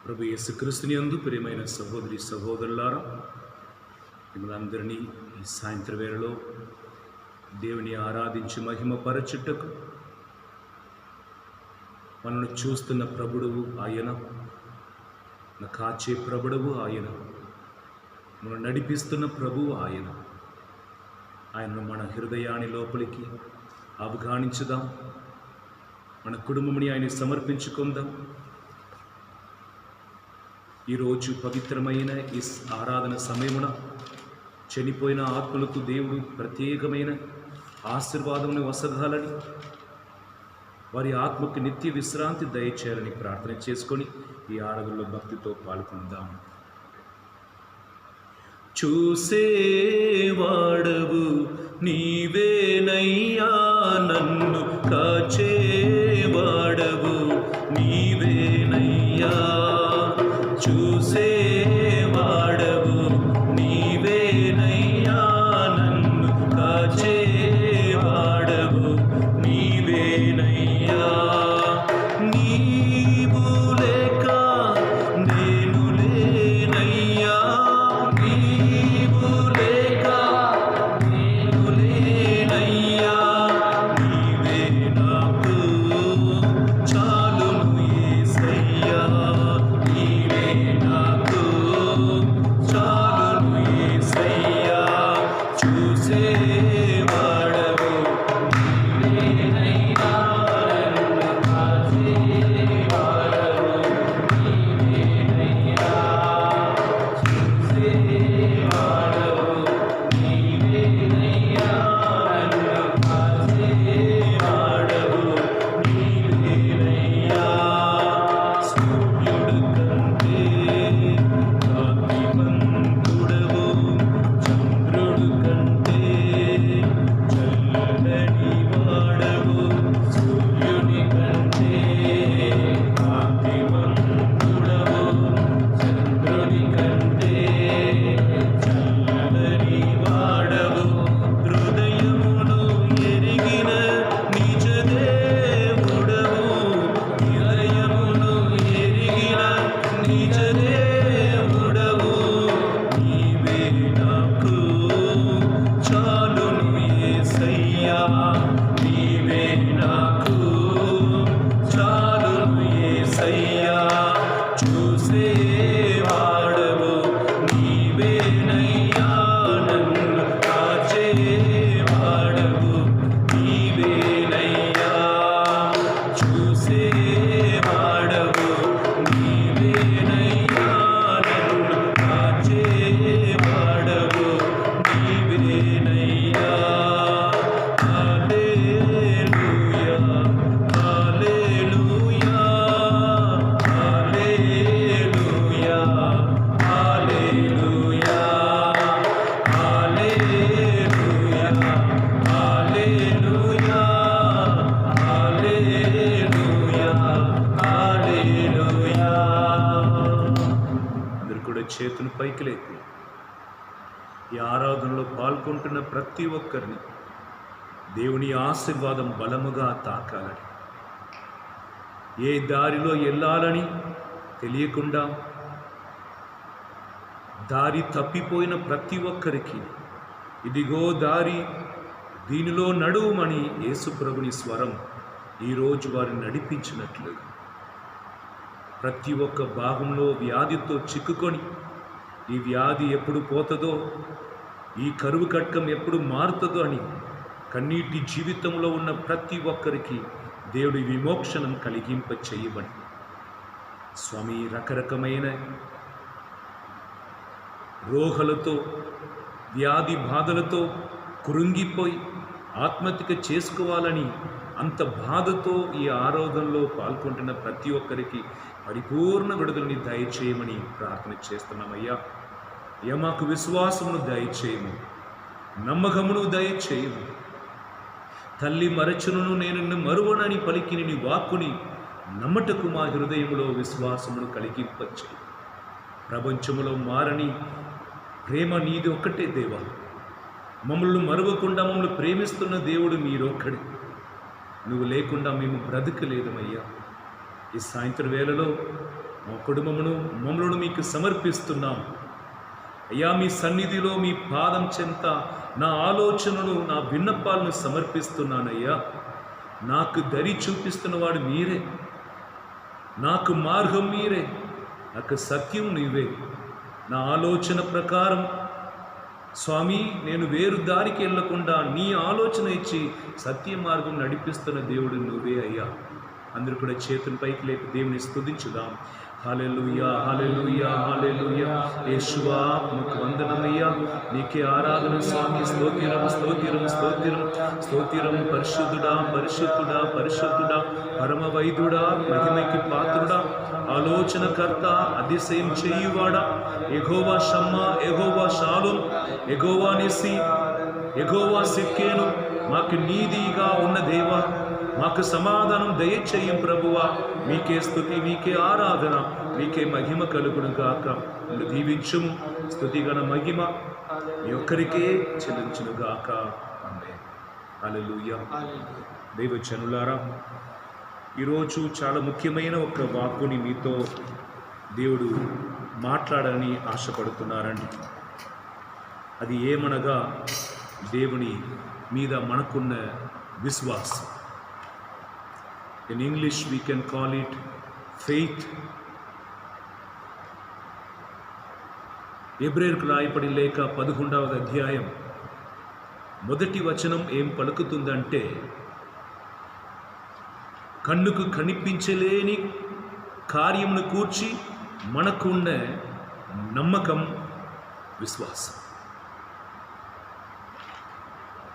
ప్రభు యేసుక్రీస్తుని యందు ప్రియమైన సహోదరి సహోదరులారా, మిమ్మల్ని అందరినీ ఈ సాయంత్ర వేళలో దేవుని ఆరాధించి మహిమపరచుటకు మనల్ని చూస్తున్న ప్రభుడువు ఆయన, మన కాచే ప్రభుడువు ఆయన, మనం నడిపిస్తున్న ప్రభువు ఆయన. ఆయనను మన హృదయాన్ని లోపలికి ఆహ్వానించుదాం, మన కుటుంబముని ఆయన సమర్పించుకుందాం. ఈరోజు పవిత్రమైన ఈ ఆరాధన సమయమున చనిపోయిన ఆత్మలకు దేవుడు ప్రత్యేకమైన ఆశీర్వాదమును వసగాలని, వారి ఆత్మకు నిత్య విశ్రాంతి దయచేయాలని ప్రార్థన చేసుకొని ఈ ఆరాధనలో భక్తితో పాల్గొందాం. చూసేవాడవు నీవేనయ్యా, నన్ను కాచేవాడవు నీవేనయ్యా. చూసేవాడవు నీవేనయ్యా, నన్ను కాచేవాడవు నీవేనయ్యా. నీవు లేక నేను లేనయ్యా, నీవు లేక నేను లేనయ్యా. నీవే నాకు చాలును యేసయ్యా, నీవే నాకు చాలును యేసయ్యా. చూసేవాడవు నీవేనయ్యా, నన్ను కాచేవాడవు నీవేనయ్యా. చూసేవాడవు నీవేనయ్యా, నన్ను కాచేవాడవు నీవేనయ్యా. సూర్యుడు కంటే కాంతివంతుడవు, చంద్రుడు కంటే చల్లని వాడవు. సూర్యుని కంటే కాంతివంతుడవు, చంద్రుని కంటే చల్లని వాడవు. హృదయమును ఎరిగిన నిజ దేవుడవు, హృదయమును ఎరిగిన నిజ దేవుడవు. నీవే నాకు చాలును యేసయ్యా, నీవే నాకు చాలును యేసయ్యా. చూసేవాడవు నీవేనయ్యా, నన్ను కాచేవాడవు నీవేనయ్యా. చూసేవాడవు నీవేనయ్యా, నన్ను కాచేవాడవు నీవేనయ్యా. హల్లెలూయా, హల్లెలూయా, హల్లెలూయా, హల్లెలూయా, హల్లెలూయా, హల్లెలూయా, హల్లెలూయా, హల్లెలూయా. అందరూ కూడా చేతులు పైకి లేపి ఈ ఆరాధనలో పాల్గొంటున్న ప్రతి ఒక్కరిని దేవుని ఆశీర్వాదం బలముగా తాకాలని, ఏ దారిలో వెళ్ళాలని తెలియకుండా దారి తప్పిపోయిన ప్రతి ఒక్కరికి ఇదిగో దారి, దీనిలో నడువుమని యేసుప్రభుని స్వరం ఈరోజు వారిని నడిపించినట్లు, ప్రతి ఒక్క భాగంలో వ్యాధితో చిక్కుకొని ఈ వ్యాధి ఎప్పుడు పోతుందో, ఈ కరువు కట్కం ఎప్పుడు మారుతుందో అని కన్నీటి జీవితంలో ఉన్న ప్రతి ఒక్కరికి దేవుడి విమోక్షణం కలిగింప చేయబడి, స్వామి రకరకమైన రోగాలతో వ్యాధి బాధలతో కృంగిపోయి ఆత్మహత్య చేసుకోవాలని అంత బాధతో ఈ ఆరాధనలో పాల్గొంటున్న ప్రతి ఒక్కరికి పరిపూర్ణ విడుదలని దయచేయమని ప్రార్థన చేస్తున్నామయ్యా. మాకు విశ్వాసమును దయచేయము, నమ్మకమును దయచేయము. తల్లి మరచును నేను నిన్ను మరువనని పలికిన నీ వాక్కుని నమ్మటకు మా హృదయములో విశ్వాసమును కలిగింపచేయి. ప్రపంచములో మారని ప్రేమ నీది ఒక్కటే దేవా. మమ్మల్ని మరువకుండా మమ్మల్ని ప్రేమిస్తున్న దేవుడు మీరొక్కడే. నువ్వు లేకుండా మేము బ్రతకలేదమయ్యా. ఈ సాయంత్రం వేళలో మా కుటుంబమును మమ్మలను మీకు సమర్పిస్తున్నాం అయ్యా. మీ సన్నిధిలో మీ పాదం చెంత నా ఆలోచనను నా విన్నపాలను సమర్పిస్తున్నానయ్యా. నాకు దరి చూపిస్తున్నవాడు మీరే, నాకు మార్గం మీరే, నాకు సత్యం నీవే. నా ఆలోచన ప్రకారం స్వామి నేను వేరు దారికి వెళ్ళకుండా నీ ఆలోచన ఇచ్చి సత్య మార్గం నడిపిస్తున్న దేవుడు నువ్వే అయ్యా. అందరూ కూడా చేతుల పైకి లేపి దేవుని స్తుతించుదాం. హల్లెలూయా, హల్లెలూయా, హల్లెలూయా. యేషువా నీకు వందనమయ్యా, నీకే ఆరాధన స్వామి. స్తోత్రం, స్తోత్రం, స్తోత్రం, స్తోత్రం. పరిశుద్ధుడా, పరిశుద్ధుడా, పరిశుద్ధుడా, పరమ వైద్యుడా, మహిమకి పాత్రుడా, ఆలోచనకర్త, అతిశయం చేయువాడా, యెహోవా షమ్మా, యెహోవా షాలోమ్, యెహోవా నిస్సి, యెహోవా సిక్కేను. మాకు నీతిగా ఉన్న దేవా, మాకు సమాధానం దయచేయం ప్రభువా. మీకే స్తుతి, మీకే ఆరాధన, మీకే మహిమ కలుగును గాక. దీవించుము. స్తుతిగణ మహిమ మీ ఒక్కరికే చెల్లించును గాక. ఆమేన్. హల్లెలూయా. దైవజనులారా, ఈరోజు చాలా ముఖ్యమైన ఒక వాక్కుని మీతో దేవుడు మాట్లాడాలని ఆశపడుతున్నారండి. అది ఏమనగా దేవుని మీద మనకున్న విశ్వాసం. In English we can call it faith. హెబ్రీయులకు రాయబడిన లేఖ 11వ అధ్యాయం మొదటి వచనం ఏం పలుకుతుందంటే, కన్నుకు కనిపించలేని కార్యమును కూర్చి మనకున్న నమ్మకం విశ్వాసం.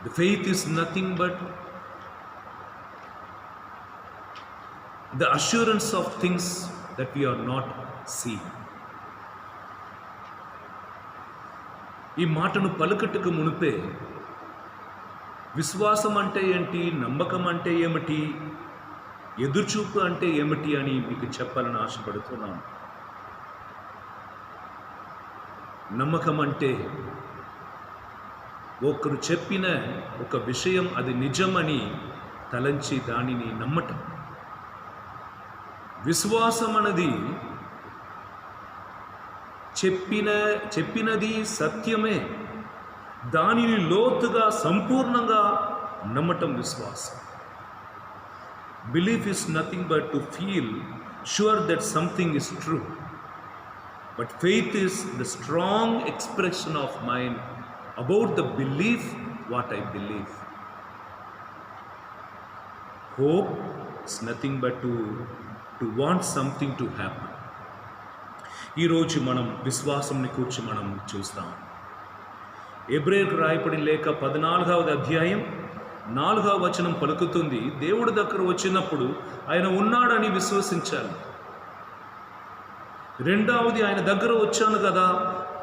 The faith is nothing but the assurance of things that we are not seeing. ఈ మాటను పలుకట్టుకు మునిపే విశ్వాసం అంటే ఏంటి, నమ్మకం అంటే ఏమిటి, ఎదురుచూపు అంటే ఏమిటి అని మీకు చెప్పాలని ఆశపడుతున్నాను. నమ్మకం అంటే ఒకరు చెప్పిన ఒక విషయం అది నిజమని తలంచి దానిని నమ్మటం. విశ్వాసం అన్నది చెప్పినది సత్యమే, దానిని లోతుగా సంపూర్ణంగా నమ్మటం విశ్వాసం. Belief is nothing but to feel sure that something is true, but faith is the strong expression of mind about the belief what I believe. Hope is nothing but to want something to happen. ఈరోజు మనం విశ్వాసంని కూర్చి మనం చూస్తాం. హెబ్రీయులకు రాయబడిన లేఖ 14వ అధ్యాయం 4వ వచనం పలుకుతుంది, దేవుడి దగ్గర వచ్చినప్పుడు ఆయన ఉన్నాడని విశ్వసించాలి. రెండవది, ఆయన దగ్గర వచ్చాను కదా,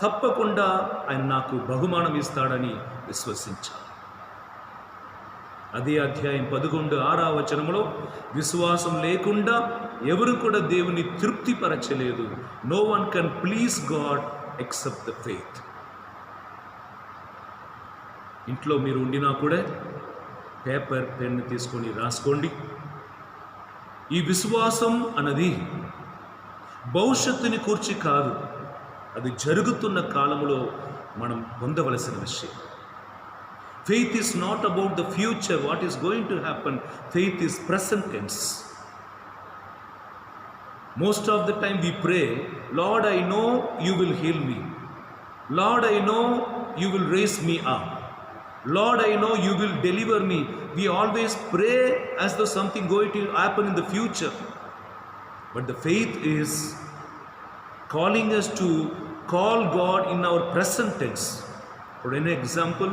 తప్పకుండా ఆయన నాకు బహుమానం ఇస్తాడని విశ్వసించాలి. అదే అధ్యాయం 11:6వ వచనంలో, విశ్వాసం లేకుండా ఎవరు కూడా దేవుని తృప్తిపరచలేదు. No one can please God except the faith. ఇంట్లో మీరు ఉండినా కూడా పేపర్ పెన్ తీసుకొని రాసుకోండి. ఈ విశ్వాసం అన్నది భవిష్యత్తుని కూర్చి కాదు, అది జరుగుతున్న కాలంలో మనం పొందవలసిన విషయం. Faith is not about the future, what is going to happen. Faith is present tense. Most of the time we pray, Lord, I know you will heal me. Lord, I know you will raise me up. Lord, I know you will deliver me. We always pray as though something going to happen in the future. But the faith is calling us to call God in our present tense. For an example,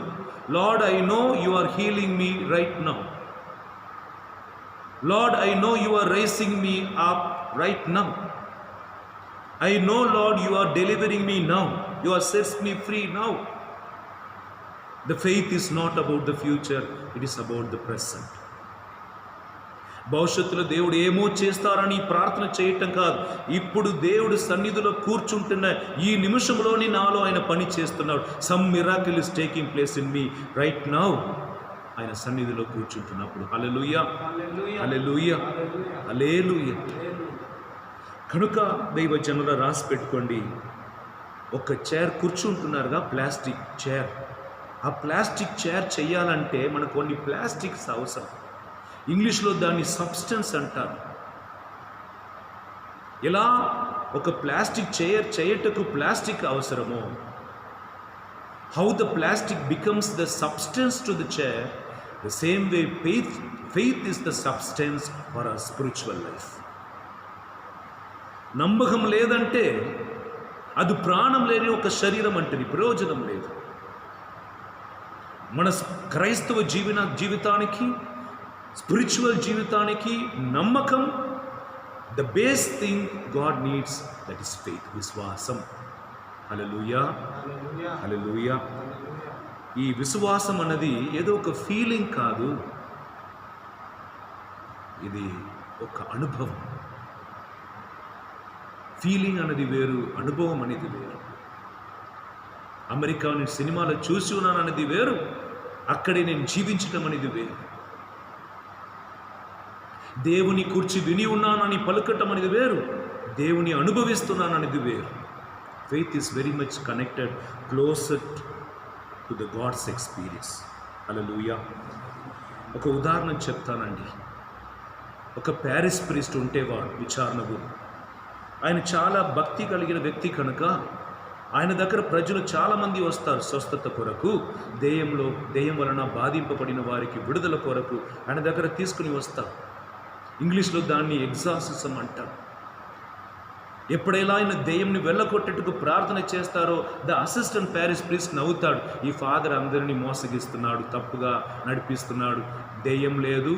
Lord, I know you are healing me right now. Lord, I know you are raising me up right now. I know, Lord, you are delivering me now. You are setting me free now. The faith is not about the future, it is about the present. భవిష్యత్తులో దేవుడు ఏమో చేస్తారని ప్రార్థన చేయటం కాదు, ఇప్పుడు దేవుడు సన్నిధిలో కూర్చుంటున్న ఈ నిమిషంలోని నాలో ఆయన పని చేస్తున్నాడు. Some miracle is taking place in me right now. ఆయన సన్నిధిలో కూర్చుంటున్నప్పుడు హల్లెలూయా, హల్లెలూయా, హల్లెలూయా. కనుక దైవజనుల రాసి పెట్టుకోండి, ఒక చైర్ కూర్చుంటున్నారుగా, ప్లాస్టిక్ చైర్. ఆ ప్లాస్టిక్ చైర్ చేయాలంటే మనకు కొన్ని ప్లాస్టిక్స్ అవసరం. ఇంగ్లీష్లో దాన్ని సబ్స్టెన్స్ అంటారు. ఎలా ఒక ప్లాస్టిక్ చైర్ చేయటకు ప్లాస్టిక్ అవసరమో, how the plastic becomes the substance to the chair, the same way faith is the substance for our spiritual life. నమ్మకం లేదంటే అది ప్రాణం లేని ఒక శరీరం అంటే ప్రయోజనం లేదు. మన క్రైస్తవ జీవితానికి, స్పిరిచువల్ జీవితానికి నమ్మకం, the base thing God needs, that is faith, విశ్వాసం. హల్లెలూయా, హల్లెలూయా. ఈ విశ్వాసం అన్నది ఏదో ఒక ఫీలింగ్ కాదు, ఇది ఒక అనుభవం. ఫీలింగ్ అనేది వేరు, అనుభవం అనేది వేరు. అమెరికా నేను సినిమాలో చూసి ఉన్నాను అనేది వేరు, అక్కడే నేను జీవించడం అనేది వేరు. దేవుని కూర్చి విని ఉన్నానని పలుకటం అనేది వేరు, దేవుని అనుభవిస్తున్నాను అనేది వేరు. Faith is very much connected, closer to the God's experience. హల్లెలూయా. ఒక ఉదాహరణ చెప్తానండి. ఒక ప్యారిస్ ప్రీస్ట్ ఉంటేవాడు, విచారణ గురు. ఆయన చాలా భక్తి కలిగిన వ్యక్తి కనుక ఆయన దగ్గర ప్రజలు చాలామంది వస్తారు స్వస్థత కొరకు, దెయ్యం వలన బాధింపబడిన వారికి విడుదల కొరకు ఆయన దగ్గర తీసుకుని వస్తారు. ఇంగ్లీష్లో దాన్ని ఎగ్జార్సిజం అంటారు. ఎప్పుడైనా ఆయన దెయ్యంని వెళ్ళగొట్టేట్టుకు ప్రార్థన చేస్తారో ద అసిస్టెంట్ ప్యారిస్ ప్రీస్ట్ నవ్వుతాడు, ఈ ఫాదర్ అందరినీ మోసగిస్తున్నాడు, తప్పుగా నడిపిస్తున్నాడు, దెయ్యం లేదు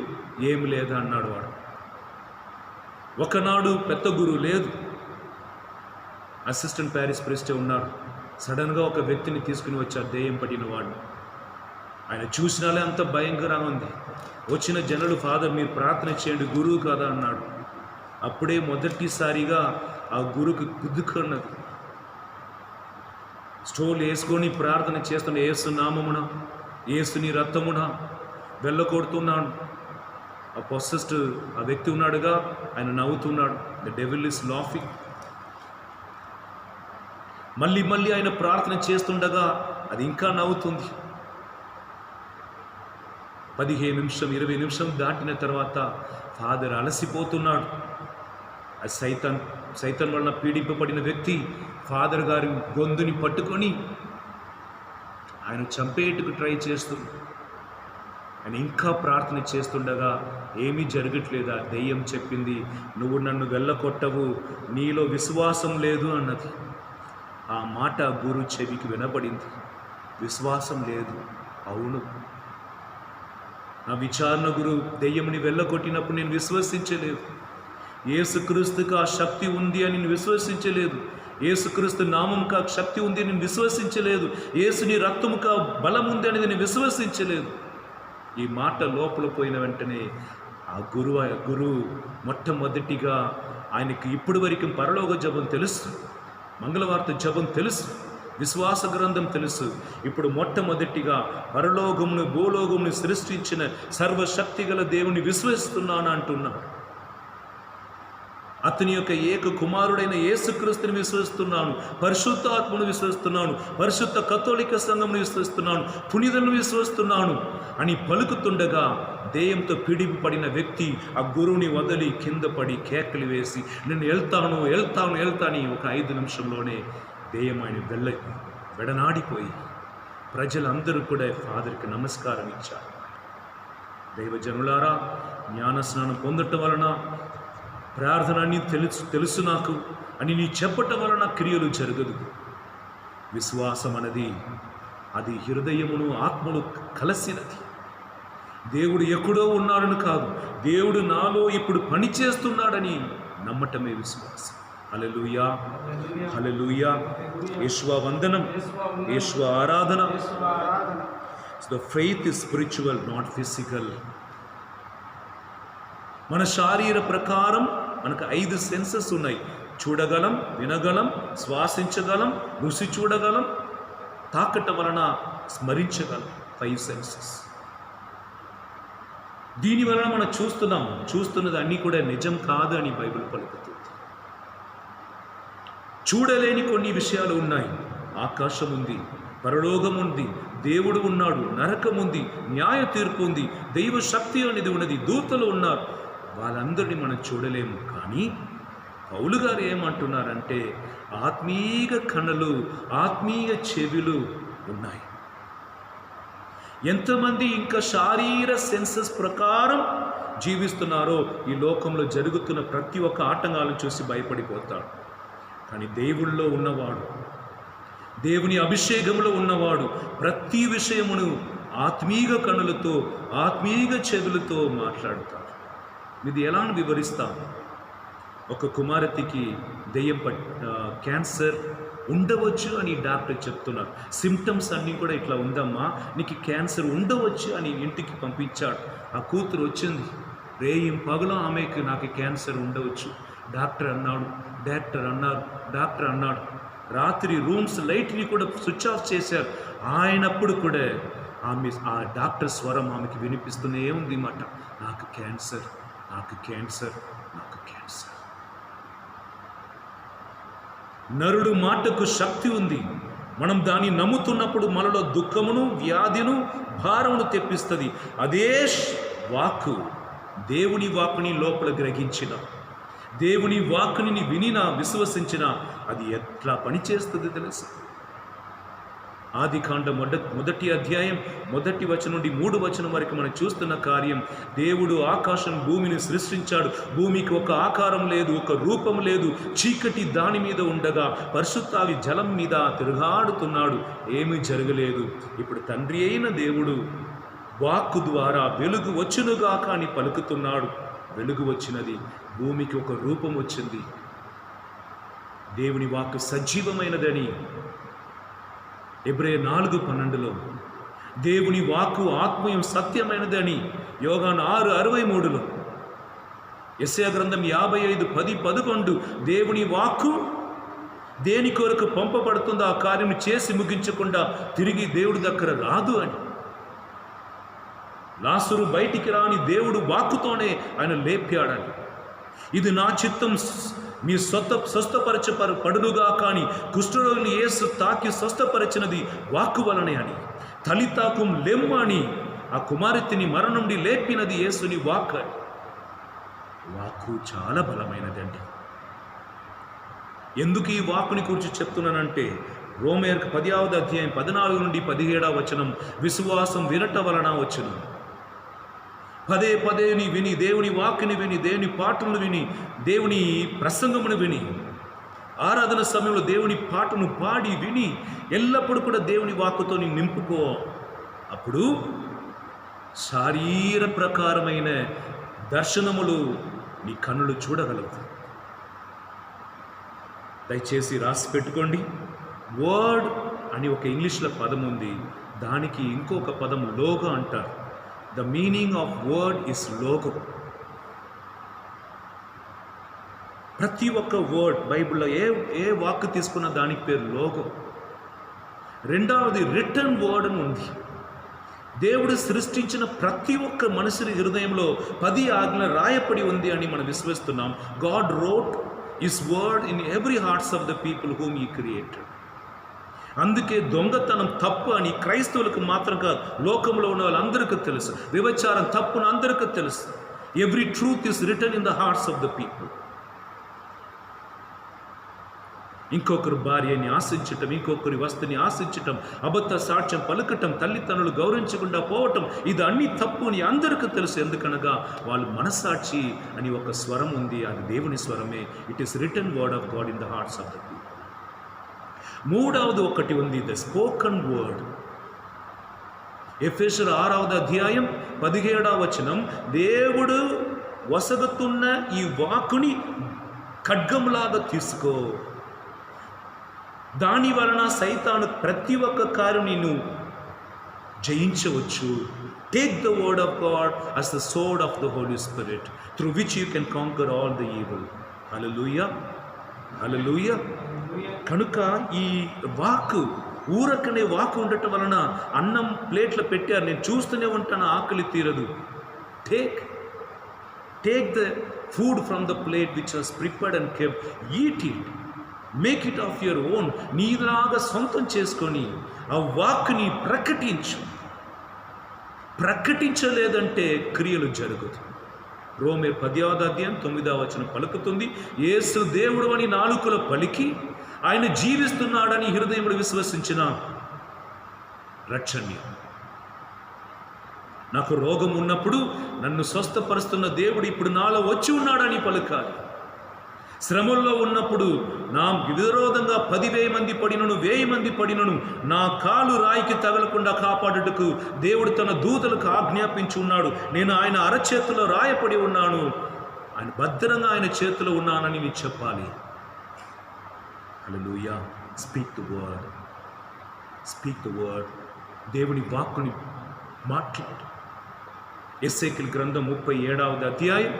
ఏమి లేదు అన్నాడు వాడు. ఒకనాడు పెద్ద గురువు లేదు, అసిస్టెంట్ ప్యారిస్ ప్రీస్టే ఉన్నాడు. సడన్గా ఒక వ్యక్తిని తీసుకుని వచ్చారు, దెయ్యం పట్టిన వాడు. ఆయన చూసినాలే అంత భయంకరంగా ఉంది. వచ్చిన జనులు, ఫాదర్ మీరు ప్రార్థన చేయండి, గురువు కదా అన్నాడు. అప్పుడే మొదటిసారిగా ఆ గురువుకి గుద్దుకున్నది. స్టోల్ వేసుకొని ప్రార్థన చేస్తున్న, యేసు నామమున, యేసుని రక్తమున వెళ్ళకొడుతున్నాడు. ఆ పొసెస్డ్ ఆ వ్యక్తి ఉన్నాడుగా, ఆయన నవ్వుతున్నాడు. The devil is laughing. మళ్ళీ ఆయన ప్రార్థన చేస్తుండగా అది ఇంకా నవ్వుతుంది. 15 నిమిషం 20 నిమిషం దాటిన తర్వాత ఫాదర్ అలసిపోతున్నాడు. ఆ సైతాన్ వలన పీడింపబడిన వ్యక్తి ఫాదర్ గారి గొంతుని పట్టుకొని ఆయన చంపేట్టుకు ట్రై చేస్తుంది. ఆయన ఇంకా ప్రార్థన చేస్తుండగా ఏమీ జరగట్లేదా, దెయ్యం చెప్పింది, నువ్వు నన్ను వెళ్ళకొట్టవు, నీలో విశ్వాసం లేదు అన్నది. ఆ మాట గురు చెవికి వినపడింది. విశ్వాసం లేదు, అవును. నా విచారణ గురు దెయ్యంని వెళ్ళగొట్టినప్పుడు నేను విశ్వసించలేదు. యేసుక్రీస్తుకు ఆ శక్తి ఉంది అని నేను విశ్వసించలేదు. యేసుక్రీస్తు నామంకు ఆ శక్తి ఉంది అని నేను విశ్వసించలేదు. యేసుని రక్తముకు ఆ బలం ఉంది అనేది నేను విశ్వసించలేదు. ఈ మాట లోపల పోయిన వెంటనే ఆ గురువు మొట్టమొదటిగా ఆయనకి ఇప్పటి వరకు పరలోక జపం తెలుసు, మంగళవార్త జపం తెలుసు, విశ్వాస గ్రంథం తెలుసు. ఇప్పుడు మొట్టమొదటిగా పరలోకమును భూలోకమును సృష్టించిన సర్వశక్తి గల దేవుని విశ్వసిస్తున్నాను అంటున్నాడు. అతని యొక్క ఏక కుమారుడైన యేసుక్రీస్తుని విశ్వసిస్తున్నాను, పరిశుద్ధాత్మను విశ్వసిస్తున్నాను, పరిశుద్ధ కథోలిక సంఘమును విశ్వసిస్తున్నాను, పునీతులను విశ్వసిస్తున్నాను అని పలుకుతుండగా దెయ్యంతో పీడింపబడిన వ్యక్తి ఆ గురువుని వదిలి కింద పడి కేకలు వేసి, నేను వెళ్తాను ఒక 5 నిమిషంలోనే దెయ్యం ఆయన వెడనాడిపోయి ప్రజలందరూ కూడా ఫాదర్కి నమస్కారం ఇచ్చారు. దైవజనులారా, జ్ఞానస్నానం పొందటం వలన, ప్రార్థన అని తెలుసు నాకు అని నీ చెప్పటం వలన క్రియలు జరగదు. విశ్వాసం అనేది అది హృదయమును ఆత్మను కలిసినది. దేవుడు ఎక్కడో ఉన్నాడని కాదు, దేవుడు నాలో ఇప్పుడు పని చేస్తున్నాడని నమ్మటమే విశ్వాసం. హల్లెలూయా, హల్లెలూయా. యేషువా వందనం, యేషువా ఆరాధన. The faith is spiritual, not physical. మన శారీర ప్రకారం మనకు 5 సెన్సెస్ ఉన్నాయి. చూడగలం, వినగలం, శ్వాసించగలం, రుచి చూడగలం, తాకటం వలన స్మరించగలం. 5 సెన్సెస్. దీని వలన మనం చూస్తున్నది అన్నీ కూడా నిజం కాదు అని బైబిల్ పలుకుతుంది. చూడలేని కొన్ని విషయాలు ఉన్నాయి. ఆకాశం ఉంది, పరలోకం ఉంది, దేవుడు ఉన్నాడు, నరకం ఉంది, న్యాయ తీర్పు ఉంది, దైవ శక్తి అనేది ఉన్నది, దూతలు ఉన్నారు. వాళ్ళందరినీ మనం చూడలేము. కానీ పౌలు గారు ఏమంటున్నారంటే ఆత్మీయ కన్నులు, ఆత్మీయ చెవులు ఉన్నాయి. ఎంతమంది ఇంకా శారీర సెన్సెస్ ప్రకారం జీవిస్తున్నారో ఈ లోకంలో జరుగుతున్న ప్రతి ఒక్క ఆటంకాలను చూసి భయపడిపోతాడు. కానీ దేవుళ్ళో ఉన్నవాడు, దేవుని అభిషేకంలో ఉన్నవాడు ప్రతి విషయమును ఆత్మీయ కన్నులతో, ఆత్మీయ చెవులతో మాట్లాడతాడు. ఇది ఎలా వివరిస్తాం? ఒక కుమార్తెకి దెయ్యం క్యాన్సర్ ఉండవచ్చు అని డాక్టర్ చెప్తున్నారు. సిమ్టమ్స్ అన్నీ కూడా ఇట్లా ఉందమ్మా, నీకు క్యాన్సర్ ఉండవచ్చు అని ఇంటికి పంపించాడు. ఆ కూతురు వచ్చింది, రేయం పగలో ఆమెకు నాకు క్యాన్సర్ ఉండవచ్చు డాక్టర్ అన్నాడు, డాక్టర్ అన్నాడు. రాత్రి రూమ్స్ లైట్ని కూడా స్విచ్ ఆఫ్ చేశారు. ఆయనప్పుడు కూడా ఆ డాక్టర్ స్వరం ఆమెకి వినిపిస్తూనే ఉంది మాట, నాకు క్యాన్సర్, నాకు క్యాన్సర్, నాకు క్యాన్సర్. నరుడు మాటకు శక్తి ఉంది. మనం దాన్ని నమ్ముతున్నప్పుడు మనలో దుఃఖమును, వ్యాధిను, భారమును తెప్పిస్తుంది. అదే వాక్కు దేవుని వాక్కుని లోపల గ్రహించిన, దేవుని వాక్కుని వినినా, విశ్వసించిన అది ఎట్లా పనిచేస్తుంది తెలుసు? ఆదికాండం మొదటి అధ్యాయం 1 వచనం నుండి 3 వచనం వరకు మనం చూస్తున్న కార్యం, దేవుడు ఆకాశం భూమిని సృష్టించాడు. భూమికి ఒక ఆకారం లేదు, ఒక రూపం లేదు. చీకటి దాని మీద ఉండగా పరిశుద్ధావి జలం మీద తిరుగాడుతున్నాడు. ఏమీ జరగలేదు. ఇప్పుడు తండ్రి అయిన దేవుడు వాక్కు ద్వారా వెలుగు వచ్చునుగాక అని పలుకుతున్నాడు. వెలుగు వచ్చినది, భూమికి ఒక రూపం వచ్చింది. దేవుని వాక్కు సజీవమైనదని ఎబ్రేయ 4:12లో, దేవుని వాక్కు ఆత్మయం సత్యమైనదని యోహాను 6:63లో, యెషయా గ్రంథం 55:10-11 దేవుని వాక్కు దేని కొరకు పంపబడుతుందో ఆ కార్యం చేసి ముగించకుండా తిరిగి దేవుడి దగ్గర రాదు అని. లాజరు బయటికి రాని దేవుడు వాక్కుతోనే ఆయన లేపాడని. ఇది నా చిత్తం, మీ స్వస్థపరచపడునుగా కానీ కుష్ఠరోగిని యేసు తాకి స్వస్థపరిచినది వాక్కు వలనే అని. తలితాకుం లెమ్మ అని ఆ కుమార్తెని మరణం నుండి లేపినది యేసుని వాక్కు. వాక్కు చాలా బలమైనదండి. ఎందుకు ఈ వాక్కుని గురించి చెప్తున్నానంటే రోమేయులకు 10వ అధ్యాయం 14 నుండి 17వ వచనం, విశ్వాసం వినట వలన వచ్చును. పదే పదే విని, దేవుని వాక్కుని విని, దేవుని పాటలను విని, దేవుని ప్రసంగమును విని, ఆరాధన సమయంలో దేవుని పాటను పాడి విని, ఎల్లప్పుడూ కూడా దేవుని వాక్కుతో నింపుకో. అప్పుడు శారీర ప్రకారమైన దర్శనములు నీ కన్నులు చూడగలవు. దయచేసి రాసి పెట్టుకోండి. వర్డ్ అని ఒక ఇంగ్లీష్లో పదం ఉంది, దానికి ఇంకొక పదం లోగో అంటారు. The meaning of word is logo. ప్రతి ఒక్క వర్డ్ బైబిల్లో ఏ వాక్కు తీసుకున్న దానికి పేరు లోగో. రెండవది రిటర్న్ వర్డ్ అని ఉంది. దేవుడు సృష్టించిన ప్రతి ఒక్క మనుషుని హృదయంలో 10 ఆజ్ఞలు రాయపడి ఉంది అని మనం విశ్వసిస్తున్నాం. God wrote his word in every hearts of the people whom he created. అందుకే దొంగతనం తప్పు అని క్రైస్తవులకు మాత్రం కాదు, లోకంలో ఉన్న వాళ్ళందరికీ తెలుసు. వ్యభిచారం తప్పును అందరికీ తెలుసు. Every truth is return in the hearts of the people. ఇంకొకరు భార్యని ఆశించటం, ఇంకొకరి వస్తుని ఆశించటం, అబద్ధ సాక్ష్యం పలుకటం, తల్లిదండ్రులు గౌరవించకుండా పోవటం, ఇది అన్ని తప్పు అని అందరికీ తెలుసు. ఎందుకనగా వాళ్ళు మనస్సాక్షి అని ఒక స్వరం ఉంది, అది దేవుని స్వరమే. It is written word of God in the hearts of the people. మూడవది ఒకటి ఉంది, ద స్పోకన్ వర్డ్. ఎఫెసీయుల 6వ అధ్యాయం 17వ వచనం, దేవుడు వసగుతున్న ఈ వాక్కుని ఖడ్గంలాగా తీసుకో, దాని వలన సైతాను ప్రతి ఒక్క కార్యం నిన్ను జయించవచ్చు. Take the word of God as the sword of the Holy Spirit through which you can conquer all the evil. హల్లెలూయా, హల్లెలూయా. కనుక ఈ వాక్కు, ఊరకనే వాక్కు ఉండటం వలన అన్నం ప్లేట్లో పెట్టారు, నేను చూస్తూనే ఉంటాను, ఆకలి తీరదు. Take the food from the plate which was prepared and kept, eat it. Make it of your own. నీలాగా సొంతం చేసుకొని ఆ వాక్ని ప్రకటించు. ప్రకటించలేదంటే క్రియలు జరుగుతాయి. రోమే 10వ అధ్యాయం 9వ వచనం పలుకుతుంది, యేసు దేవుడు అని నాలుకలో పలికి ఆయన జీవిస్తున్నాడని హృదయంలో విశ్వసించిన రక్షణ. నాకు రోగం ఉన్నప్పుడు నన్ను స్వస్థపరుస్తున్న దేవుడు ఇప్పుడు నాలో వచ్చి ఉన్నాడని పలుకాలి. శ్రమల్లో ఉన్నప్పుడు నా విరోధంగా 10,000 మంది పడినను 1000 మంది పడినను నా కాలు రాయికి తగలకుండా కాపాడుటకు దేవుడు తన దూతలకు ఆజ్ఞాపించి ఉన్నాడు. నేను ఆయన అరచేతిలో రాయపడి ఉన్నాను, ఆయన భద్రంగా ఆయన చేతిలో ఉన్నానని నేను చెప్పాలి. హల్లెలూయా. Speak the word, speak the word. దేవుని వాక్కుని మాట్లాడు. ఎస్ఏకిల్ గ్రంథం 37వ అధ్యాయం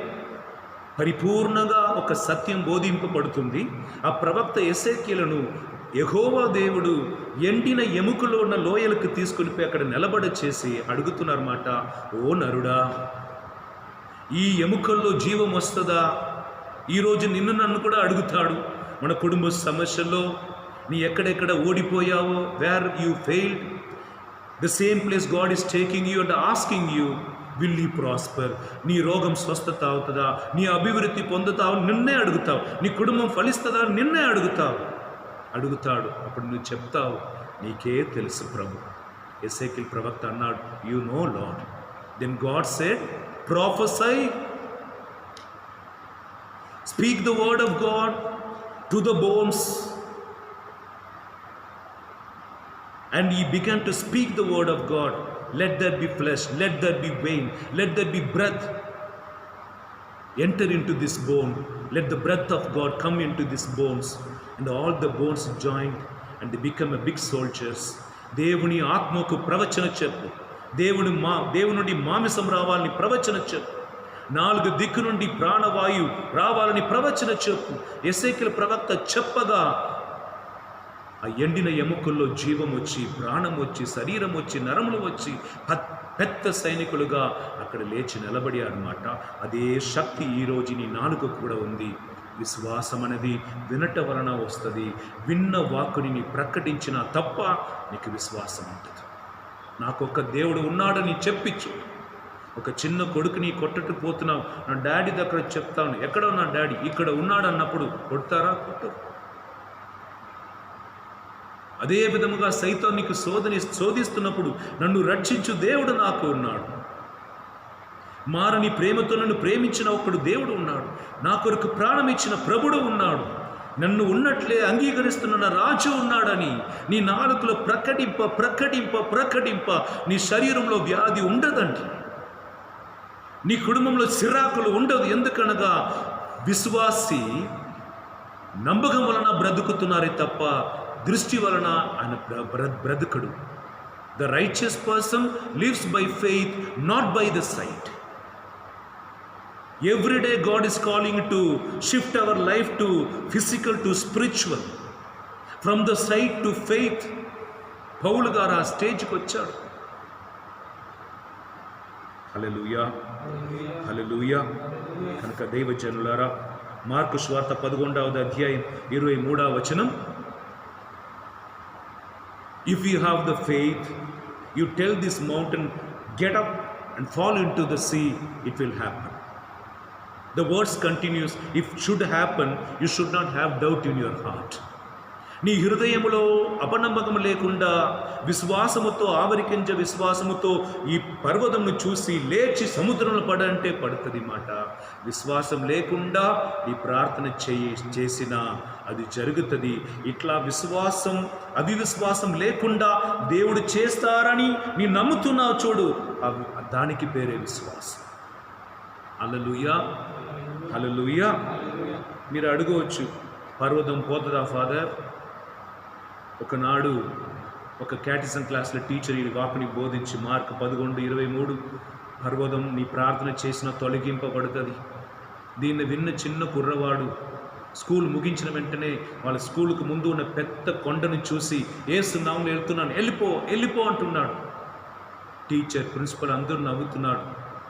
పరిపూర్ణంగా ఒక సత్యం బోధింపబడుతుంది. ఆ ప్రవక్త ఎస్ఏకిలును యెహోవా దేవుడు ఎండిన ఎముకలో ఉన్న లోయలకు తీసుకుని పోయి అక్కడ నిలబడ చేసి అడుగుతున్నారన్నమాట, ఓ నరుడా, ఈ ఎముకల్లో జీవం వస్తుందా? ఈరోజు నిన్ను నన్ను కూడా అడుగుతాడు. మన కుటుంబ సమస్యల్లో నీ ఎక్కడెక్కడ ఓడిపోయావో, where you failed, the same place God is taking you and asking you, will you prosper? నీ రోగం స్వస్థత అవుతుందా? నీ అభివృద్ధి పొందుతావు? నిన్నే అడుగుతావు. నీ కుటుంబం ఫలిస్తుందా? నిన్నే అడుగుతాడు. అప్పుడు నువ్వు చెప్తావు, నీకే తెలుసు ప్రభు. ఎస్ఏకిల్ ప్రవక్త అన్నాడు, you know Lord. Then God said, prophesy, speak the word of God to the bones. And he began to speak the word of God. Let there be flesh, let there be vein, let there be breath. Enter into this bone. Let the breath of God come into these bones. And all the bones joined and they become a big soldiers. దేవుని ఆత్మకు ప్రవచన చెప్పు. దేవుని నుండి మాంసం రావాలని ప్రవచన చెప్పు. 4 దిక్కు నుండి ప్రాణవాయు రావాలని ప్రవచన చెప్పు. ఎస్ఏకిల్ ప్రవక్త చెప్పగా ఆ ఎండిన ఎముకల్లో జీవం వచ్చి, ప్రాణం వచ్చి, శరీరం వచ్చి, నరములు వచ్చి పెద్ద సైనికులుగా అక్కడ లేచి నిలబడి అన్నమాట. అదే శక్తి ఈరోజు నీ నాలుక కూడా ఉంది. విశ్వాసం అనేది వినట వలన వస్తుంది. విన్న వాక్కుని నీ ప్రకటించిన తప్ప నీకు విశ్వాసం ఉంటుంది. నాకొక దేవుడు ఉన్నాడని చెప్పించు. ఒక చిన్న కొడుకుని కొట్టట్టు పోతున్నావు, నా డాడీ దగ్గర చెప్తాను, ఎక్కడ నా డాడీ? ఇక్కడ ఉన్నాడు అన్నప్పుడు కొడతారా? కొట్టరు. అదే విధముగా సైతాన్ నీకు శోధిస్తున్నప్పుడు నన్ను రక్షించు దేవుడు నాకు ఉన్నాడు. మారని ప్రేమతో నన్ను ప్రేమించిన ఒకడు దేవుడు ఉన్నాడు. నా కొరకు ప్రాణం ఇచ్చిన ప్రభుడు ఉన్నాడు. నన్ను ఉన్నట్లే అంగీకరిస్తున్న నా రాజు ఉన్నాడని నీ నాలుకలో ప్రకటింప. నీ శరీరంలో వ్యాధి ఉండదండి. నీ కుటుంబంలో చిరాకులు ఉండదు. ఎందుకనగా విశ్వాసి నమ్మకం వలన బ్రతుకుతున్నారే తప్ప దృష్టి వలన ఆయన బ్రతుకడు. The righteous person lives by faith, not by the sight. Every day God is calling to shift our life to physical to spiritual, from the sight to faith. పౌలు గారు ఆ స్టేజ్కి వచ్చాడు. హల్లెలూయా, హల్లెలూయా. కనుక దైవజనులారా, మార్కు సువార్త 11వ అధ్యాయం 23వ వచనం, if you have the faith, you tell this mountain, get up and fall into the sea, it will happen. The words continues, if should happen, you should not have doubt in your heart. నీ హృదయములో అపనమ్మకం లేకుండా విశ్వాసముతో ఆవరించే విశ్వాసముతో ఈ పర్వతమును చూసి లేచి సముద్రంలో పడంటే పడుతుంది మాట. విశ్వాసం లేకుండా నీ ప్రార్థన చేసినా అది జరుగుతుంది. ఇట్లా విశ్వాసం అవిశ్వాసం లేకుండా దేవుడు చేస్తారని నీ నమ్ముతున్నావు చూడు, దానికి పేరే విశ్వాసం. హల్లెలూయా, హల్లెలూయా. మీరు అడగవచ్చు, పర్వతం పోతుందా ఫాదర్? ఒకనాడు ఒక క్యాటిజం క్లాస్లో టీచర్ ఈ వాకుని బోధించి మార్కు 11:23 పర్వతం నీ ప్రార్థన చేసిన తొలగింపబడుతుంది. దీన్ని విన్న చిన్న కుర్రవాడు స్కూల్ ముగించిన వెంటనే వాళ్ళ స్కూల్కు ముందు ఉన్న పెద్ద కొండను చూసి యేసు నామములో వెళ్తున్నాను, వెళ్ళిపో అంటున్నాడు. టీచర్, ప్రిన్సిపల్ అందరూ నవ్వుతున్నాడు.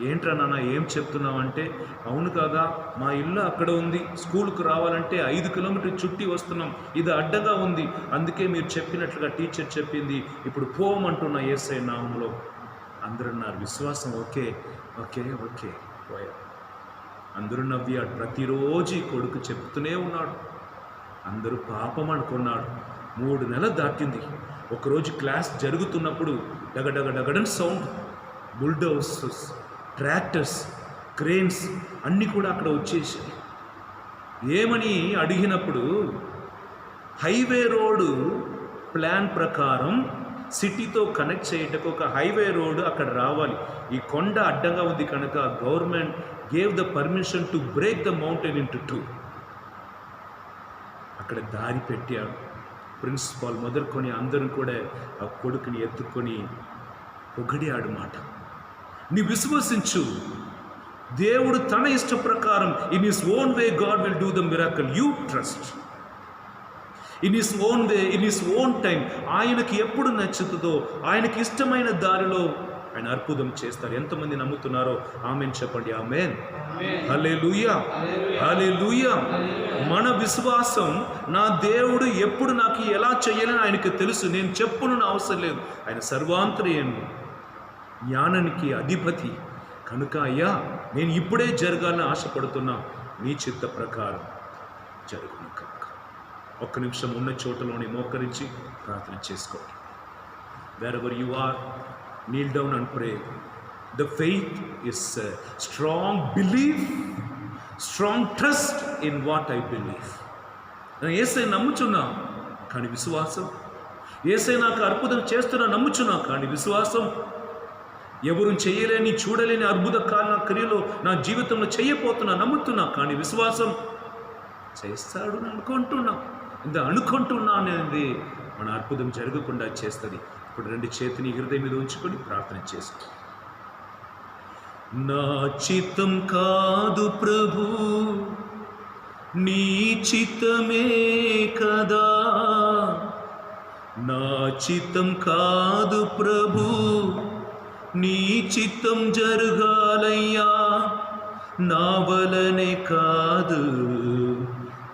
ఏంట్రా నాన్న ఏం చెప్తున్నావు అంటే, అవును కాదా, మా ఇల్లు అక్కడ ఉంది, స్కూల్కి రావాలంటే 5 కిలోమీటర్లు చుట్టి వస్తున్నాం, ఇది అడ్డగా ఉంది, అందుకే మీరు చెప్పినట్లుగా టీచర్ చెప్పింది, ఇప్పుడు పోమంటున్నా యేసయ్య నామములో. అందరూ అన్నారు విశ్వాసం. ఓకే ఓకే ఓకే పోయా. అందరూ నవ్వాడు. ప్రతిరోజు ఈ కొడుకు చెప్తూనే ఉన్నాడు. అందరూ పాపం అనుకున్నాడు. 3 నెలలు దాటింది. ఒకరోజు క్లాస్ జరుగుతున్నప్పుడు డగడగడగడని సౌండ్, బుల్డోజర్స్, ట్రాక్టర్స్, క్రేన్స్ అన్నీ కూడా అక్కడ వచ్చేసాయి. ఏమని అడిగినప్పుడు హైవే రోడ్డు ప్లాన్ ప్రకారం సిటీతో కనెక్ట్ చేయటకు ఒక హైవే రోడ్డు అక్కడ రావాలి. ఈ కొండ అడ్డంగా ఉంది కనుక government gave the permission to break the mountain into 2. అక్కడ దారి పెట్టాడు. ప్రిన్సిపాల్ మొదలుకొని అందరూ కూడా ఆ కొడుకుని ఎత్తుకొని పొగిడాడు మాట. నీ విశ్వసించు, దేవుడు తన ఇష్ట ప్రకారం in his own way God will do the miracle. You trust in his own way, in his own time. ఆయనకి ఎప్పుడు నచ్చుతుందో, ఆయనకి ఇష్టమైన దారిలో ఆయన అద్భుతం చేస్తారు. ఎంతమంది నమ్ముతున్నారో ఆమెన్ చెప్పండి. ఆమెన్. హల్లెలూయా, హల్లెలూయా. మన విశ్వాసం, నా దేవుడు ఎప్పుడు నాకు ఎలా చేయాలని ఆయనకి తెలుసు. నేను చెప్పును అవసరం లేదు. ఆయన సర్వాంతర్యామి, జ్ఞానానికి అధిపతి కనుక అయ్యా నేను ఇప్పుడే జరగాలని ఆశపడుతున్నా, నీ చిత్త ప్రకారం జరుగును కనుక. ఒక్క నిమిషం ఉన్న చోటలోని మోకరించి ప్రార్థన చేసుకోండి. wherever you are, kneel down and pray. The faith is strong belief, strong trust in what I believe. నేను యేసయ్య నమ్ముచున్నా కానీ విశ్వాసం, యేసయ్య నాకు అద్భుతం చేస్తున్నా నమ్ముచున్నా కానీ విశ్వాసం, ఎవరు చేయలేని చూడలేని అద్భుత క్రియలు నా జీవితంలో చేయబోతున్నా నమ్ముతున్నా కానీ విశ్వాసం చేస్తాడు అనుకుంటున్నా. ఇంత అనుకుంటున్నా అనేది మన అద్భుతం జరగకుండా చేస్తుంది. ఇప్పుడు 2 చేతిని హృదయం మీద ఉంచుకొని ప్రార్థన చేసుకో. నా చిత్తం కాదు ప్రభు, నీ చిత్తమే కదా. నా చిత్తం కాదు ప్రభు, నీ చిత్తం జరగాలయ్యా. నా వలనే కాదు,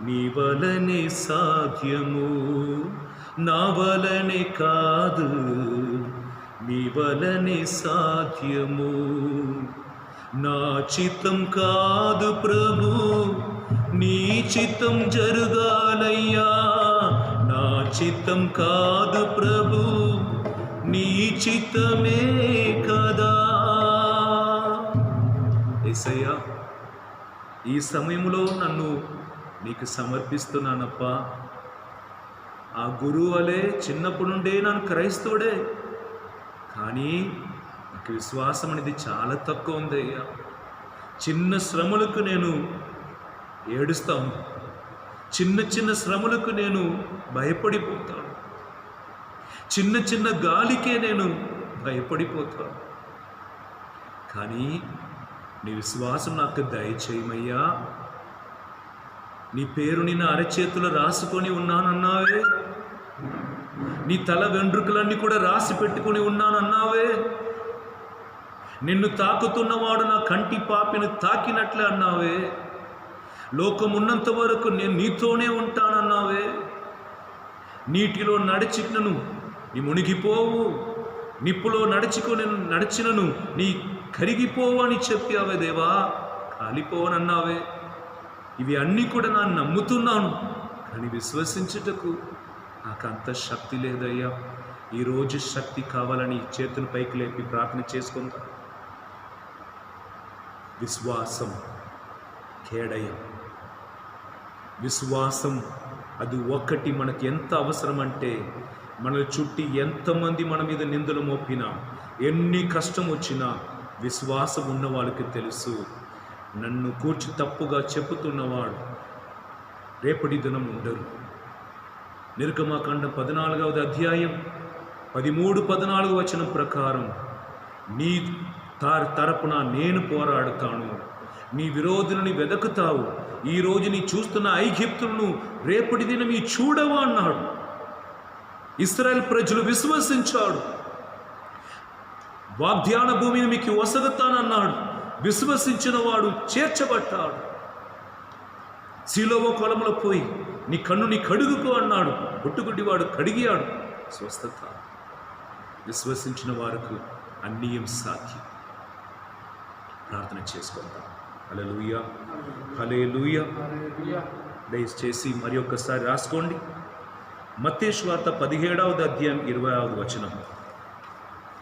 నీ వలనే సాధ్యము. నా వలనే కాదు, నీ వలనే సాధ్యము. నా చిత్తం కాదు ప్రభు, నీ చిత్తం జరగాలయ్యా. నా చిత్తం కాదు ప్రభు, నీ చిత్తమే కదా. యేసయ్యా, ఈ సమయంలో నన్ను నీకు సమర్పిస్తున్నానప్పా. ఆ గురువు వలె చిన్నప్పటి నుండే నన్ను క్రైస్తవుడే, కానీ నాకు విశ్వాసం అనేది చాలా తక్కువ ఉంది అయ్యా. చిన్న శ్రమలకు నేను ఏడుస్తాను, చిన్న చిన్న శ్రమలకు నేను భయపడిపోతాను, చిన్న చిన్న గాలికే నేను భయపడిపోతాను. కానీ నీ విశ్వాసం నాకు దయచేయమయ్యా. నీ పేరు నిన్న అరచేతులు రాసుకొని ఉన్నానన్నావే, నీ తల వెంట్రుకలన్నీ కూడా రాసి పెట్టుకొని ఉన్నానన్నావే. నిన్ను తాకుతున్నవాడు నా కంటి పాపిని తాకినట్లే అన్నావే. లోకం ఉన్నంత వరకు నేను నీతోనే ఉంటానన్నావే. నీటిలో నడిచినను నీ మునిగిపోవు, నిప్పులో నడిచినను నీ కరిగిపోవు అని చెప్పావే దేవా. కాలిపోవనన్నావే. ఇవి అన్నీ కూడా నేను నమ్ముతున్నాను, కానీ విశ్వసించుటకు నాకు అంత శక్తి లేదయ్యా. ఈరోజు శక్తి కావాలని చేతులు పైకి లేపి ప్రార్థన చేసుకుంటా. విశ్వాసం కేడయం. విశ్వాసం అది ఒక్కటి మనకి ఎంత అవసరం అంటే, మన చుట్టి ఎంతమంది మన మీద నిందలు మోపినా, ఎన్ని కష్టం వచ్చినా విశ్వాసం ఉన్న వాళ్ళకి తెలుసు. నన్ను కూర్చి తప్పుగా చెప్పుతున్నవాడు రేపటి దినం ఉండరు. నిర్గమకాండం 14వ అధ్యాయం 13-14 వచనం ప్రకారం, నీ తరపున నేను పోరాడుతాను, నీ విరోధులని వెదకుతావు, ఈరోజు నీ చూస్తున్న ఐగుప్తులను రేపటి దినం ఈ చూడవా అన్నాడు. ఇశ్రాయేల్ ప్రజలు విశ్వసించాడు. వాగ్దాన భూమిని మీకు వసగుతానన్నాడు. విశ్వసించిన వాడు చేర్చబడ్డాడు. సిలువ కొలములో పోయి నీ కన్నుని కడుగుకో అన్నాడు. పుట్టుగుడ్డివాడు కడిగాడు. స్వస్థత. విశ్వసించిన వారికి అన్నియం సాధ్యం. ప్రార్థన చేసుకుందాం. హల్లెలూయా, హల్లెలూయా. దయచేసి మరి ఒక్కసారి రాసుకోండి. మత్తయి సువార్త 17వ అధ్యాయం 20వ వచనం.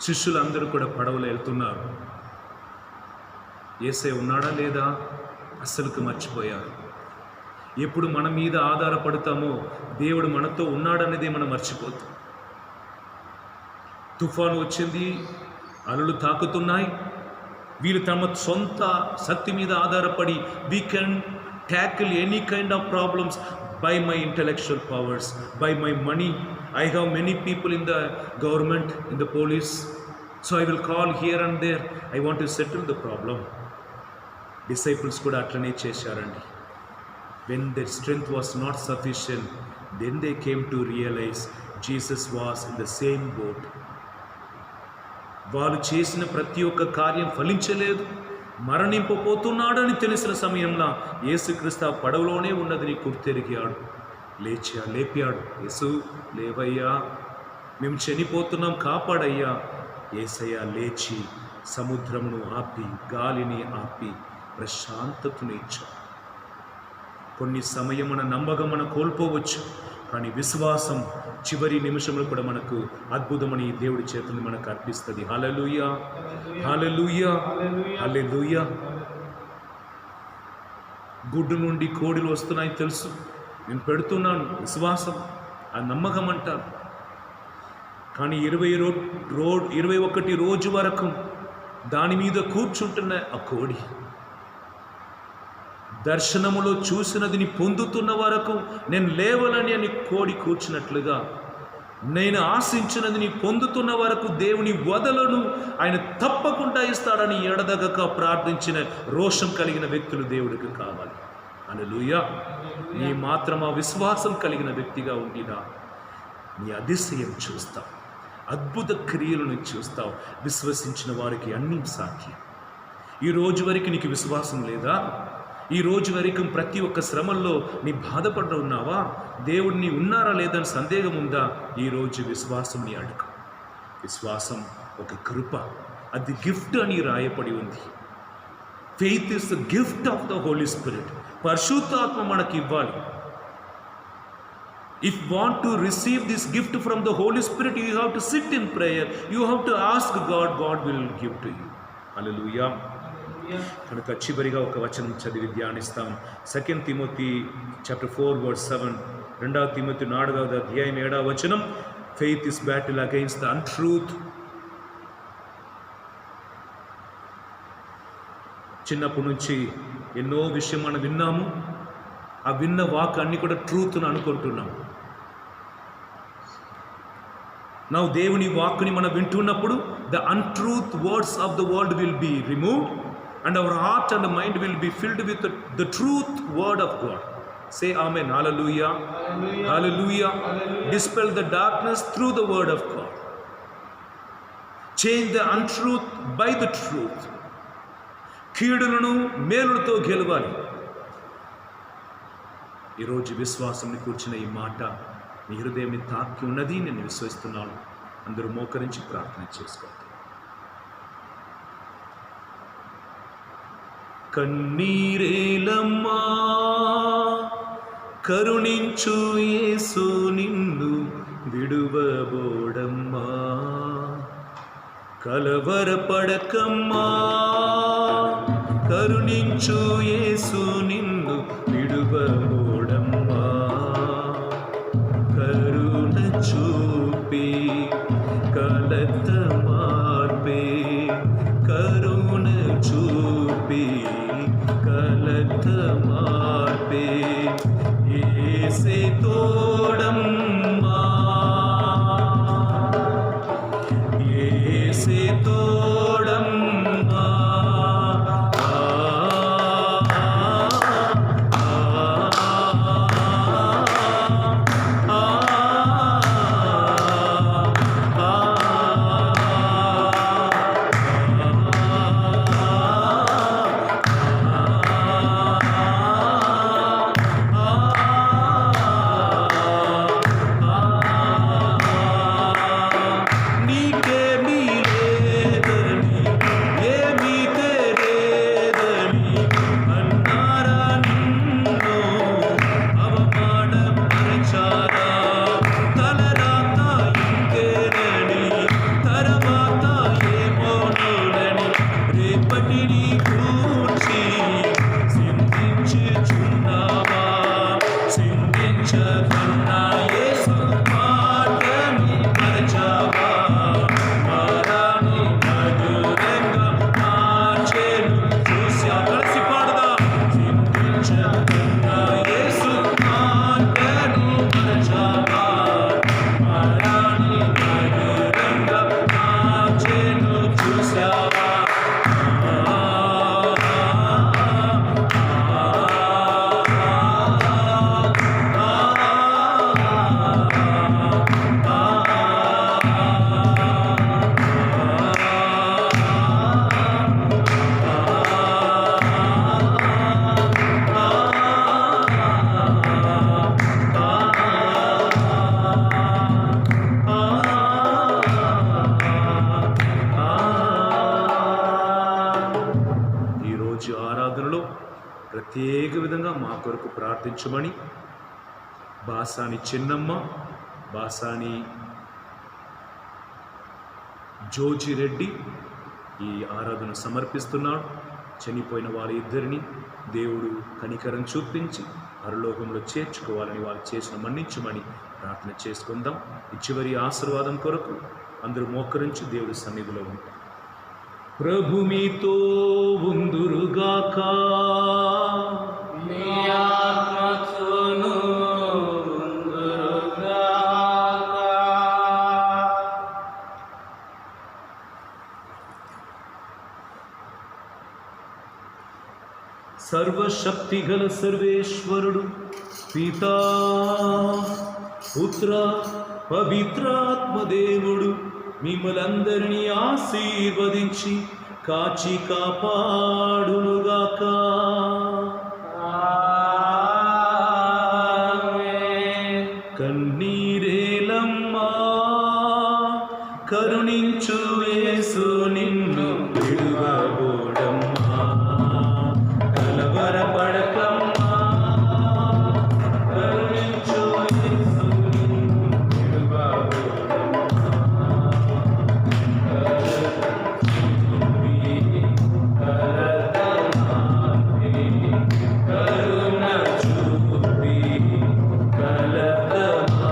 శిష్యులందరూ కూడా పడవలో వెళ్తున్నారు. యేసే ఉన్నాడా లేదా అస్సలుకు మర్చిపోయారు. ఎప్పుడు మన మీద ఆధారపడతామో దేవుడు మనతో ఉన్నాడనేది మనం మర్చిపోతాం. తుఫాను వచ్చింది, అలలు తాకుతున్నాయి. వీళ్ళు తమ సొంత శక్తి మీద ఆధారపడి we can tackle any kind of problems by my intellectual powers, by my money. I have many people in the government, in the police, so I will call here and there. I want to settle the problem. Disciples kuda atlane chesarandi. When their strength was not sufficient, then they came to realize Jesus was in the same boat. వాళ్ళు చేసిన ప్రతి ఒక్క కార్యం ఫలించలేదు. మరణింపబోతున్నాడని తెలిసిన సమయంలో యేసుక్రీస్తు ఆ పడవలోనే ఉన్నదని గుర్తెరిగాడు. లేపాడు. యేసు లేవయ్యా, మేము చనిపోతున్నాం, కాపాడయ్యా. యేసయ్య లేచి సముద్రమును ఆపి, గాలిని ఆపి, ప్రశాంతతను ఇచ్చాడు. కొన్ని సమయం మన నమ్మకం మనం కోల్పోవచ్చు, కానీ విశ్వాసం చివరి నిమిషంలో కూడా మనకు అద్భుతమని దేవుడి చేతుల్ని మనకు అర్పిస్తుంది. హల్లెలూయా, హల్లెలూయా, హల్లెలూయా. గుడ్డు నుండి కోడిలు వస్తున్నాయి తెలుసు, నేను పెడుతున్నాను. విశ్వాసం, ఆ నమ్మకం అంటారు. కానీ 21 రోజు వరకు దాని మీద కూర్చుంటున్న ఆ కోడి దర్శనములో చూసినదిని పొందుతున్న వరకు నేను లేవలని అని కోడి కూర్చున్నట్లుగా నేను ఆశించినదిని పొందుతున్న వరకు దేవుని వదలను, ఆయన తప్పకుండా ఇస్తాడని ఎడదగక ప్రార్థించిన రోషం కలిగిన వ్యక్తులు దేవుడికి కావాలి. హల్లెలూయా. నీ మాత్రం ఆ విశ్వాసం కలిగిన వ్యక్తిగా ఉండినా నీ అతిశయం చూస్తావు, అద్భుత క్రియలను చూస్తావు. విశ్వసించిన వారికి అన్నీ సాధ్యం. ఈ రోజు వరకు నీకు విశ్వాసం లేదా? ఈ రోజు వరకు ప్రతి ఒక్క శ్రమల్లో నీ బాధపడ్డ ఉన్నావా? దేవుడిని ఉన్నారా లేదని సందేహం ఉందా? ఈరోజు విశ్వాసం నీ అడుగు. విశ్వాసం ఒక కృప, అది గిఫ్ట్ అని రాయబడి ఉంది. Faith is the gift of the Holy Spirit. పరిశుద్ధాత్మ మనకి ఇవ్వాలి. If want to receive this gift from the Holy Spirit, you have to sit in prayer, you have to ask God, God will give to you. హల్లెలూయా. కనుక చివరిగా ఒక వచనం చదివి ధ్యానిస్తాం. 2 తిమోతి చాప్టర్ 4 వర్స్ 7. 2 తిమోతి 4వ అధ్యాయం 7వ వచనం. Faith is battle against the untruth. చిన్నప్పటి నుంచి ఎన్నో విషయం మనం విన్నాము. ఆ విన్న వాక్ అన్ని కూడా ట్రూత్ అని అనుకుంటున్నాం. నా దేవుని వాక్ని మనం వింటున్నప్పుడు the untruth words of the world will be removed and our heart and mind will be filled with the truth word of God. Say amen. Hallelujah, hallelujah, hallelujah. Hallelujah. Dispel the darkness through the word of God. Change the untruth by the truth. కీడులను మేలులతో గెలవాలి. ఈరోజు విశ్వాసంని కూర్చున్న ఈ మాట నీ హృదయాన్ని తాకి ఉన్నది నేను విశ్వసిస్తున్నాను. అందరూ మోకరించి ప్రార్థన చేసుకోండి. కన్నీరేలమ్మా, కరుణించు యేసు నిన్ను విడువబోడమ్మా. కలవరపడకమ్మా, కరుణించు యేసు నిన్ను విడువబోడమ్మా. కరుణ చూపి కలత మార్పే, కరుణ చూపి కలత మార్పే. యేసే తోడమ్మా, యేసే తోడమ్మా. కొరకు ప్రార్థించమని బాసాని చిన్నమ్మ, బాసాని జోజిరెడ్డి ఈ ఆరాధన సమర్పిస్తున్నాడు. చనిపోయిన వాళ్ళ ఇద్దరిని దేవుడు కనికరం చూపించి పరలోకంలో చేర్చుకోవాలని వాళ్ళు చేసిన మన్నించమని ప్రార్థన చేసుకుందాం. ఈ చివరి ఆశీర్వాదం కొరకు అందరూ మోకరించి దేవుడి సన్నిధిలో ఉంటాం. ప్రభు మీతో ఉందురుగాక. సర్వశక్తిగల సర్వేశ్వరుడు పితా పుత్ర పవిత్రాత్మదేవుడు మిమ్మలందరినీ ఆశీర్వదించి కాచి కాపాడునుగాక. కన్నీరేలమ్మా కరుణించు యేసు నిన్ను విడువబోడమ్మా. కలవరపడకమ్మా కరుణించు యేసు నిన్ను విడువబోడమ్మా. కరుణ చూపి కలకమాపి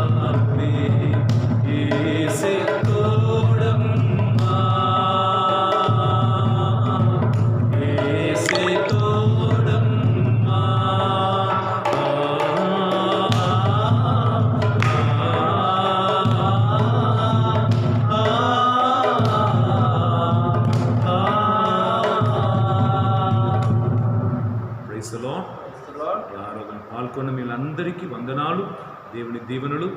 యేసే తోడమ్మా. యేసే తోడమ్మా. Praise the lord. ఈ ఆరాధన పాల్గొన్న మీరందరికీ వందనాలు, దేవుని దీవెనలు.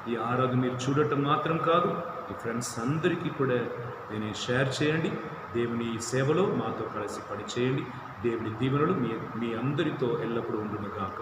ఈ ఆరాధన మీరు చూడటం మాత్రం కాదు, మీ ఫ్రెండ్స్ అందరికీ కూడా దీన్ని షేర్ చేయండి. దేవుని సేవలో మాతో కలిసి పని చేయండి. దేవుని దీవెనలు మీ అందరితో ఎల్లప్పుడూ ఉండును గాక.